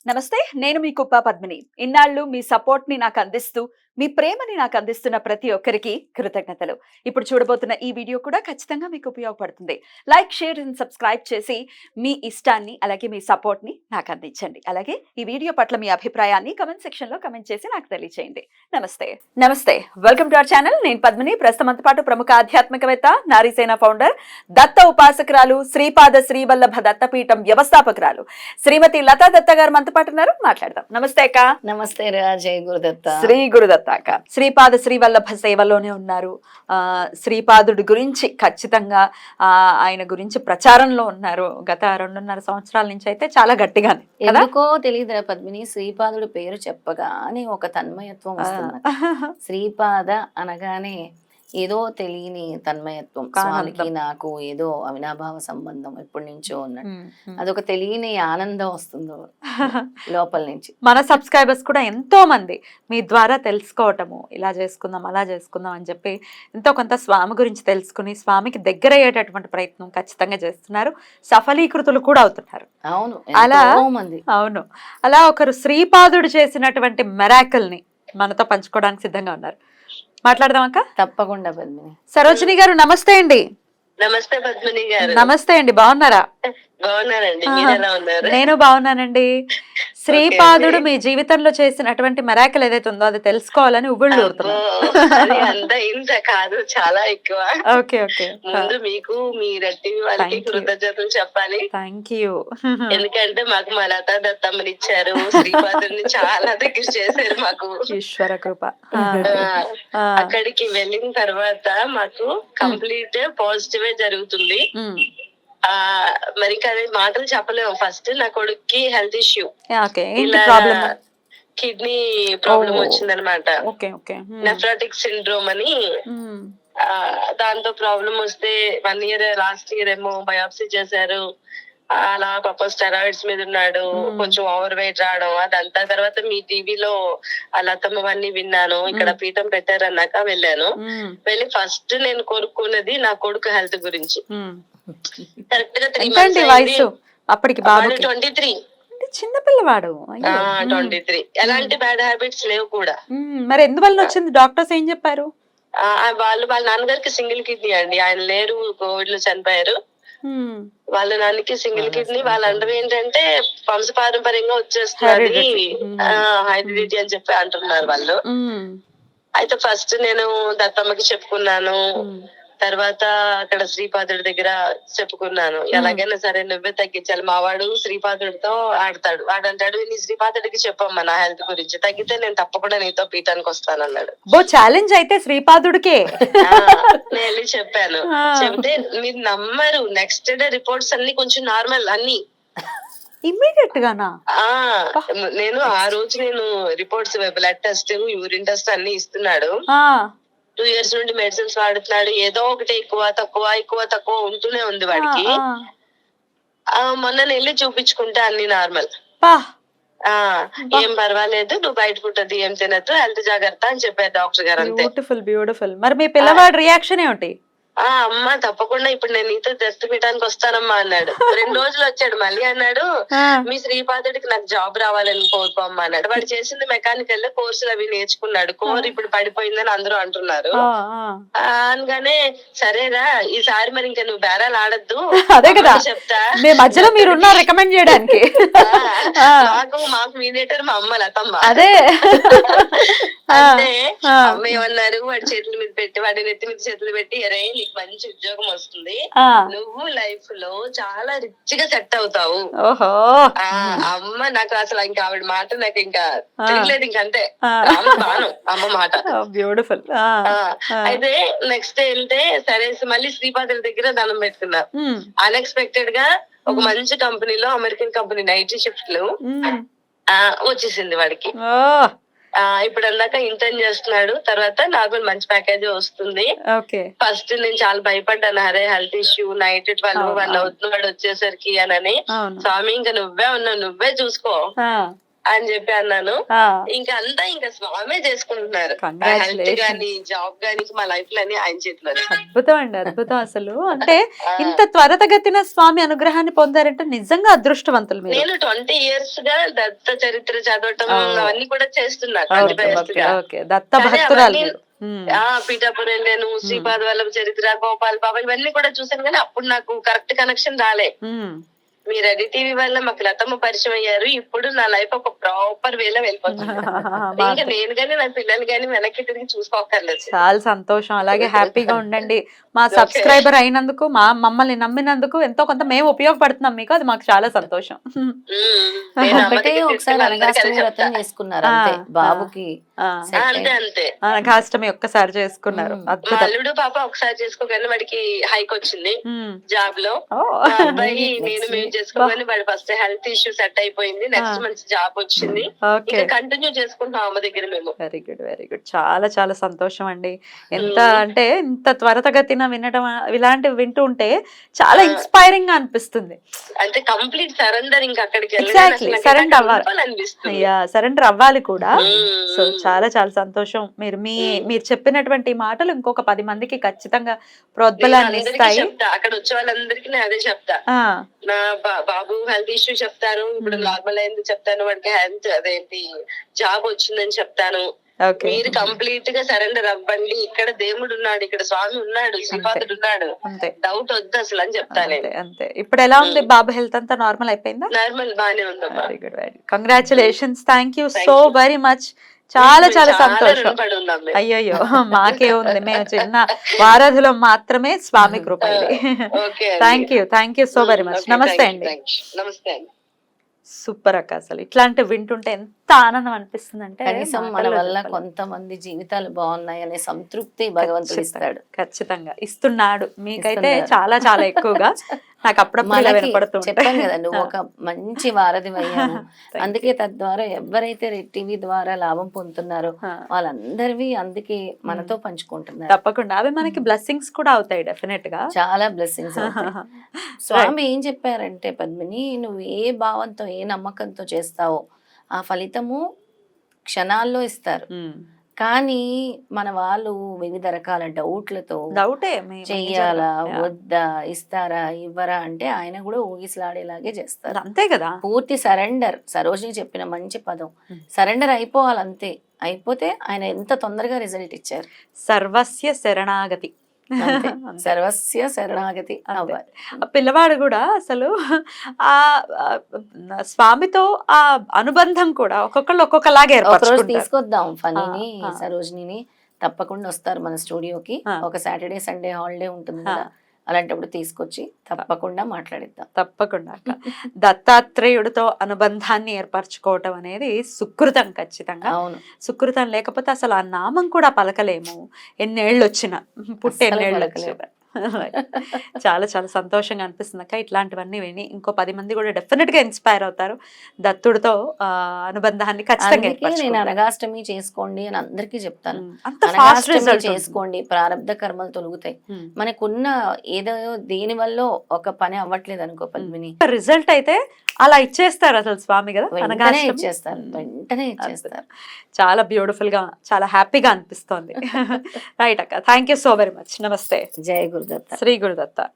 నమస్తే. నేను మీ కుప్ప పద్మిని. ఇన్నాళ్ళు మీ సపోర్ట్‌ని నాకందిస్తూ, మీ ప్రేమని నాకందిస్తున్న ప్రతి ఒక్కరికి కృతజ్ఞతలు. ఇప్పుడు చూడబోతున్న ఈ వీడియో కూడా ఖచ్చితంగా మీకు ఉపయోగపడుతుంది. లైక్, షేర్ అండ్ సబ్స్క్రైబ్ చేసి మీ ఇష్టాన్ని, అలాగే మీ సపోర్ట్‌ని నాకందించండి. అలాగే ఈ వీడియో పట్ల మీ అభిప్రాయాన్ని కామెంట్ సెక్షన్‌లో కామెంట్ చేసి నాకు తెలియజేయండి. నమస్తే. నమస్తే. Welcome to our channel. నేను పద్మిని. ప్రస్తుతంతో పాటు ప్రముఖ ఆధ్యాత్మికవేత్త, నారీసేన ఫౌండర్, దత్త ఉపాసకురాలు, శ్రీపాద శ్రీవల్లభ దత్తపీఠం వ్యవస్థాపకురాలు శ్రీమతి లతా దత్త గారు మనతో పాటు ఉన్నారు. మాట్లాడదాం. నమస్తే అక్క. నమస్తే జై గురుదత్త. శ్రీ గురుదత్త అక్క. శ్రీపాద శ్రీవల్లభ సేవలోనే ఉన్నారు. శ్రీపాదుడి గురించి ఖచ్చితంగా ఆయన గురించి ప్రచారంలో ఉన్నారు. గత 2.5 సంవత్సరాల నుంచి అయితే చాలా గట్టిగానే. ఎందుకో తెలియదురా పద్మిని, శ్రీపాదుడి పేరు చెప్పగానే ఒక తన్మయత్వం వస్తుంది. శ్రీపాద అనగానే ఏదో తెలియని తన్మయత్వం, స్వామికి నాకు ఏదో అవినాభావ సంబంధం ఎప్పటి నుంచో ఉన్నట్టు అదొక తెలియని ఆనందం వస్తుంది లోపల నుంచి. మన సబ్స్క్రైబర్స్ కూడా ఎంతో మంది మీ ద్వారా తెలుసుకోవటము, ఇలా చేసుకుందాం అలా చేసుకుందాం అని చెప్పి ఎంతో కొంత స్వామి గురించి తెలుసుకుని స్వామికి దగ్గర అయ్యేటటువంటి ప్రయత్నం ఖచ్చితంగా చేస్తున్నారు. సఫలీకృతులు కూడా అవుతున్నారు. అవును, అలా మంది. అవును, అలా ఒకరు శ్రీపాదుడు చేసినటువంటి మెరాకిల్ ని మనతో పంచుకోవడానికి సిద్ధంగా ఉన్నారు. మాట్లాడదాం అక్క. తప్పకుండా పద్మిని. సరోజిని గారు నమస్తే అండి. నమస్తే పద్మిని గారు. నమస్తే అండి, బాగున్నారా? బాగున్నారండి, మీరు ఎలా ఉన్నారు? నేను బాగున్నానండి. శ్రీపాదుడు మీ జీవితంలో చేసినటువంటి మెరాకిల్ ఏదైతే ఉందో అది తెలుసుకోవాలని ఉవ్విళ్ళు అంత ఇంత కాదు, చాలా ఎక్కువ. Okay okay. ముందు మీకు మీ రెడ్డి వాళ్ళకి కృతజ్ఞతలు చెప్పాలి. Thank you. ఎందుకంటే మాకు మా లతా దత్తమ్మని ఇచ్చారు, శ్రీపాదుని చాలా దగ్గర చేశారు మాకు. ఈశ్వర కృప. అక్కడికి వెళ్ళిన తర్వాత మాకు కంప్లీట్ పాజిటివ్ జరుగుతుంది. మరి ఇంకా మాటలు చెప్పలేము. ఫస్ట్ నా కొడుక్కి హెల్త్ ఇష్యూ, కిడ్నీ ప్రాబ్లం వచ్చిందనమాట. నెఫ్రాటిక్ సిండ్రోమ్ అని. దాంతో ప్రాబ్లం వస్తే 1 year లాస్ట్ ఇయర్ ఏమో బయాప్సీ చేశారు. అలా పాప స్టెరాయిడ్స్ మీద ఉన్నాడు, కొంచెం ఓవర్ వెయిట్ రావడం అదంతా. తర్వాత మీ టీవీలో లతమ్మవన్నీ విన్నాను, ఇక్కడ పీఠం పెట్టారన్నాక వెళ్ళాను. వెళ్ళి ఫస్ట్ నేను కోరుకున్నది నా కొడుకు హెల్త్ గురించి. కరెక్ట్ గా 3 months అప్పటికి 23. చిన్న పిల్లవాడు. 23. ఎలాంటి బ్యాడ్ హ్యాబిట్స్ లేవు కూడా. మరి ఎందువల్ల వచ్చింది? డాక్టర్స్ ఏం చెప్పారు? వాళ్ళ నాన్నగారికి సింగిల్ కిడ్నీ అండి, ఆయన లేరు, కోవిడ్ లో చనిపోయారు. వాళ్ళ నాన్నకి సింగిల్ కిడ్నీ. వాళ్ళ అందరూ ఏంటంటే వంశపారంపర్యంగా వచ్చేస్తున్నది హైబ్రిడిటీ అని చెప్పి అంటున్నారు వాళ్ళు. అయితే ఫస్ట్ నేను దత్తమ్మకి చెప్పుకున్నాను, తర్వాత అక్కడ శ్రీపాదుడి దగ్గర చెప్పుకున్నాను. ఎలాగైనా సరే నువ్వే తగ్గించాలి, మావాడు శ్రీపాదుడితో ఆడతాడు, వాడంటాడు నీ శ్రీపాదుడికి చెప్పమ్మా నా హెల్త్ గురించి, తగ్గితే నేను తప్పకుండా నీతో పీఠానికి వస్తానన్నాడు. ఛాలెంజ్ అయితే శ్రీపాదుడికే. నేను వెళ్ళి చెప్పాను. చెప్తే మీరు నమ్మరు, నెక్స్ట్ డే రిపోర్ట్స్ అన్ని కొంచెం నార్మల్ అన్ని ఇమ్మీడియట్ గానా. నేను ఆ రోజు నేను reports, blood test, urine test అన్ని ఇస్తున్నాడు. 2 years నుండి మెడిసిన్స్ వాడుతున్నాడు. ఏదో ఒకటి ఎక్కువ తక్కువ ఉంటూనే ఉంది వాడికి. మొన్న వెళ్ళి చూపించుకుంటే అన్ని నార్మల్. ఏం పర్వాలేదు, నువ్వు బయట ఫుడ్ అది ఏం తినద్దు, హెల్త్ జాగ్రత్త అని చెప్పారు డాక్టర్ గారు. అంతే. బ్యూటిఫుల్. మరి మీ పిల్లవాడి రియాక్షన్ ఏమిటి? అమ్మ తప్పకుండా ఇప్పుడు నేను నీతో దత్తపీఠానికి వస్తానమ్మా అన్నాడు. 2 రోజులు వచ్చాడు, మళ్ళీ అన్నాడు మీ శ్రీపాదుడికి నాకు జాబ్ రావాలని కోరుకోమ్మా అన్నాడు. వాడు చేసింది మెకానికల్ కోర్సులు అవి నేర్చుకున్నాడు. కోర్ ఇప్పుడు పడిపోయిందని అందరూ అంటున్నారు. అనగానే సరేరా ఈసారి మరి ఇంకా నువ్వు బేరాలు ఆడద్దు, అదే కదా చెప్తా మధ్యలో మీరు రికమెండ్ చేయడానికి. మాకు మీడియేటర్ మా అమ్మ లతమ్మ. అదే అంటే అమ్మ ఏమన్నారు, వాడి చేతుల మీద పెట్టి, వాడి నెత్తి మీద చేతులు పెట్టి, అరే నీకు మంచి ఉద్యోగం వస్తుంది, నువ్వు లైఫ్ లో చాలా రిచ్ గా సెట్ అవుతావు. అమ్మ నాకు అసలు ఇంకా ఆవిడ మాట నాకు ఇంకా తెలియలేదు, ఇంకంతే బాను అమ్మ మాట. బ్యూటిఫుల్. అయితే నెక్స్ట్ డే వెళ్తే సరే మళ్ళీ శ్రీపాదుల దగ్గర దండం పెట్టుకున్నా. అన్ఎక్స్పెక్టెడ్ గా ఒక మంచి కంపెనీలో, అమెరికన్ కంపెనీ, నైట్ షిఫ్ట్ లో వచ్చేసింది వాడికి. ఇప్పుడు అన్నాక ఇంటర్న్ చేస్తున్నాడు. తర్వాత నార్మల్ మంచి ప్యాకేజ్ వస్తుంది. ఫస్ట్ నేను చాలా భయపడ్డాను, అరే హెల్త్ ఇష్యూ, నైట్ 12-1 అవుతున్నాడు వచ్చేసరికి అని. స్వామి ఇంకా నువ్వే ఉన్నావు, నువ్వే చూసుకో, అని చెప్పి అన్నాను. ఆ, ఇంకా అంతా ఇంకా స్వామే చేసుకుంటున్నారు. Health Congratulations. గాని జాబ్ గాని మా లైఫ్ లోని ఆయన చేతిలో. అద్భుతం అండి, అద్భుతం అసలు. అంటే ఇంత త్వరితగతిన స్వామి అనుగ్రహాన్ని పొందారంటే నిజంగా అదృష్టవంతులు మీరు. నేను 20 years గా దత్త చరిత్ర చదవటం అవన్నీ కూడా చేస్తున్నా ఓకే, continuous ఓకే, గా. ఓకే. దత్త కానీ భక్తురాలు అవన్నీ మీరు. ఉమ్, పీఠాపురం వెళ్ళాను, శ్రీపాద వల్లభ చరిత్ర, గోపాల్ బాబా ఇవన్నీ కూడా చూసాను. కానీ అప్పుడు నాకు కరెక్ట్ కనెక్షన్ రాలే. ఉమ్. మీ రెడీ టీవీ వల్ల మాకు లతమ్మ పరిచయం అయ్యారు. ఇప్పుడు నా లైఫ్ ఒక ప్రాపర్ వేలో వెళ్ళిపోతుంది. ఇంకా నేను గానీ నా పిల్లలు గానీ వెనక్కి తిరిగి చూసుకోకర్లేదు. చాలా సంతోషం. అలాగే హ్యాపీగా ఉండండి. మా సబ్స్క్రైబర్ అయినందుకు, మమ్మల్ని నమ్మినందుకు ఎంతో కొంత మేము ఉపయోగపడుతున్నాం మీకు, అది మాకు చాలా సంతోషం. నేను అమ్మ ఒకటే దగ్గరికి ఒకసారి తీసుకెళ్ళి అందరికీ అనగాష్టమి అది వ్రతం చెప్తా. చేసుకున్నారు అంతే, బాబుకి ఆ, set అంతే అయింది. అంతే. అనఘాష్టమి ఒక్కసారి చేసుకున్నారు. ఉమ్. మా అద్భుతం. అల్లుడు పాప ఒకసారి చేసుకోగానే వాడికి హైక్ వచ్చింది ఉమ్. జాబ్ లో. ఓ, మా అబ్బాయి Next నేను week. మేము చేసుకోగానే వాడి ఫస్ట్ హెల్త్ ఇష్యూ సెట్ అయిపోయింది. నెక్స్ట్ మంచి జాబ్ వచ్చింది. ఓకే. ఇంకా కంటిన్యూ చేసుకుంటాం అమ్మ దగ్గర మేము. Very good, very good. చాలా చాలా సంతోషం అండి. ఎంత అంటే ఇంత త్వరితగతిన వినడం, ఇలాంటివి వింటూ ఉంటే చాలా ఇన్స్పైరింగ్ గా అనిపిస్తుంది. అంటే కంప్లీట్ సరెండర్ ఇంకా అక్కడికి Exactly, surrender అవ్వాలి. అనిపిస్తుంది. అయ్యా, సరెండర్ అవ్వాలి కూడా. సో మ్మ్. చాలా చాలా సంతోషం. మీరు చెప్పినటువంటి మాటలు ఇంకొక 10 మందికి ఖచ్చితంగా ప్రోద్బలాన్ని నేను అందరికీ ఇస్తాయి. చెప్తా, అక్కడ వచ్చే వాళ్ళందరికీ నేను అదే చెప్తా. ఆ, నా బాబు హెల్త్ ఇష్యూ చెప్తాను, ఇప్పుడు నార్మల్ అయింది చెప్తాను, వాడికి హెల్త్ అదేంటి జాబ్ వచ్చిందని చెప్తాను. ఓకే. మీరు కంప్లీట్ గా సరెండర్ అవ్వండి. ఇక్కడ దేవుడు ఉన్నాడు, ఇక్కడ స్వామి ఉన్నాడు, శ్రీపాదుడు ఉన్నాడు, అంతే డౌట్ వద్దు అసలు అని చెప్తాను. అంతే అంతే. ఇప్పుడు ఎలా ఉంది బాబు హెల్త్? అంతా నార్మల్ అయిపోయిందా? నార్మల్ బానే ఉందమ్మా. Very good, very congratulations. Thank you Thank so you. Very much. చాలా చాలా సంతోషం. రుణపడి ఉన్నాం మేము. అయ్యయ్యో, మాకే ఉంది, మేము చిన్న వారధులం మాత్రమే. స్వామి కృప ఇది. Okay thank you so very much. నమస్తే అండి. నమస్తే అండి. సూపర్ అక్క. అసలు ఇట్లాంటి వింటుంటే ఎంత ఆనందం అనిపిస్తుంది అంటే కనీసం మన వల్ల కొంతమంది జీవితాలు బాగున్నాయి అనే సంతృప్తి భగవంతుడు ఇస్తాడు. ఖచ్చితంగా ఇస్తున్నాడు. మీకైతే ఇస్తున్నాడు. చాలా చాలా ఎక్కువగా. నాకు అప్పుడప్పుడు ఇలా మనకి వినపడుతుంది. చెప్పాను కదా, నువ్వు ఒక మంచి వారధి అయ్యావు. అందుకే తద్వారా ఎవరైతే రెడ్ టీవీ ద్వారా లాభం పొందుతున్నారో వాళ్ళందరివి అందుకే మనతో పంచుకుంటున్నారు. తప్పకుండా అవి మనకి బ్లెస్సింగ్స్ కూడా అవుతాయి డెఫినెట్ గా. చాలా బ్లెస్సింగ్స్. స్వామి ఏం చెప్పారంటే, పద్మిని, నువ్వు ఏ భావంతో ఏ నమ్మకంతో చేస్తావో ఆ ఫలితము క్షణాల్లో ఇస్తారు. కానీ మన వాళ్ళు వివిధ రకాల డౌట్లతో డౌటే చెయ్యాలా వద్దా, ఇస్తారా ఇవ్వరా అంటే ఆయన కూడా ఊగిసలాడేలాగే చేస్తారు. అంతే కదా. పూర్తి సరెండర్, సరోజిని చెప్పిన మంచి పదం, సరెండర్ అయిపోవాలంతే. అయిపోతే ఆయన ఎంత తొందరగా రిజల్ట్ ఇచ్చారు. సర్వస్య శరణాగతి. అంతే. సర్వస్య శరణాగతి అవ్వాలి. ఆ పిల్లవాడు కూడా అసలు ఆ స్వామితో ఆ అనుబంధం కూడా ఒక్కొక్కళ్ళు ఒక్కొక్కలాగే ఒక రోజు ఏర్పరచుకుంటారు. తీసుకొద్దాం ఫనీని, సరోజిని తప్పకుండా వస్తారు మన స్టూడియోకి. ఒక సాటర్డే సండే హాలిడే ఉంటుంది కదా, అలాంటప్పుడు తీసుకొచ్చి తప్పకుండా మాట్లాడిద్దాం. తప్పకుండా అక్క. దత్తాత్రేయుడితో అనుబంధాన్ని ఏర్పరచుకోవటం అనేది సుకృతం. ఖచ్చితంగా అవును. సుకృతం లేకపోతే అసలు ఆ నామం కూడా పలకలేము. ఎన్నేళ్ళు వచ్చినా, ఎన్నేళ్ళు వచ్చినా. చాలా చాలా సంతోషంగా అనిపిస్తుంది అక్క. ఇట్లాంటివన్నీ విని ఇంకో 10 మంది కూడా డెఫినెట్ గా ఇన్స్పైర్ అవుతారు. దత్తుడితో అనుబంధాన్ని ఖచ్చితంగా అందుకే నేను ఏర్పరచుకుంటారు. అనగాష్టమి చేసుకోండి అని అందరికీ చెప్తాను. అంత ఫాస్ట్ అనగాష్టమి రిజల్ట్ చేసుకోండి, ప్రారంధ కర్మలు తొలుగుతాయి. మనకున్న ఏదో దేని వల్ల ఒక పని అవ్వట్లేదు అనుకో పద్మిని, రిజల్ట్ అయితే అలా ఇచ్చేస్తారు అసలు స్వామి కదా. వెంటనే అనగాష్టమి. ఇచ్చేస్తారు, వెంటనే ఇచ్చేస్తారు. చాలా బ్యూటిఫుల్ గా, చాలా హ్యాపీగా అనిపిస్తోంది. రైట్ అక్క. Thank you so very much. నమస్తే. జై గురుదత్త. శ్రీ గురుదత్త.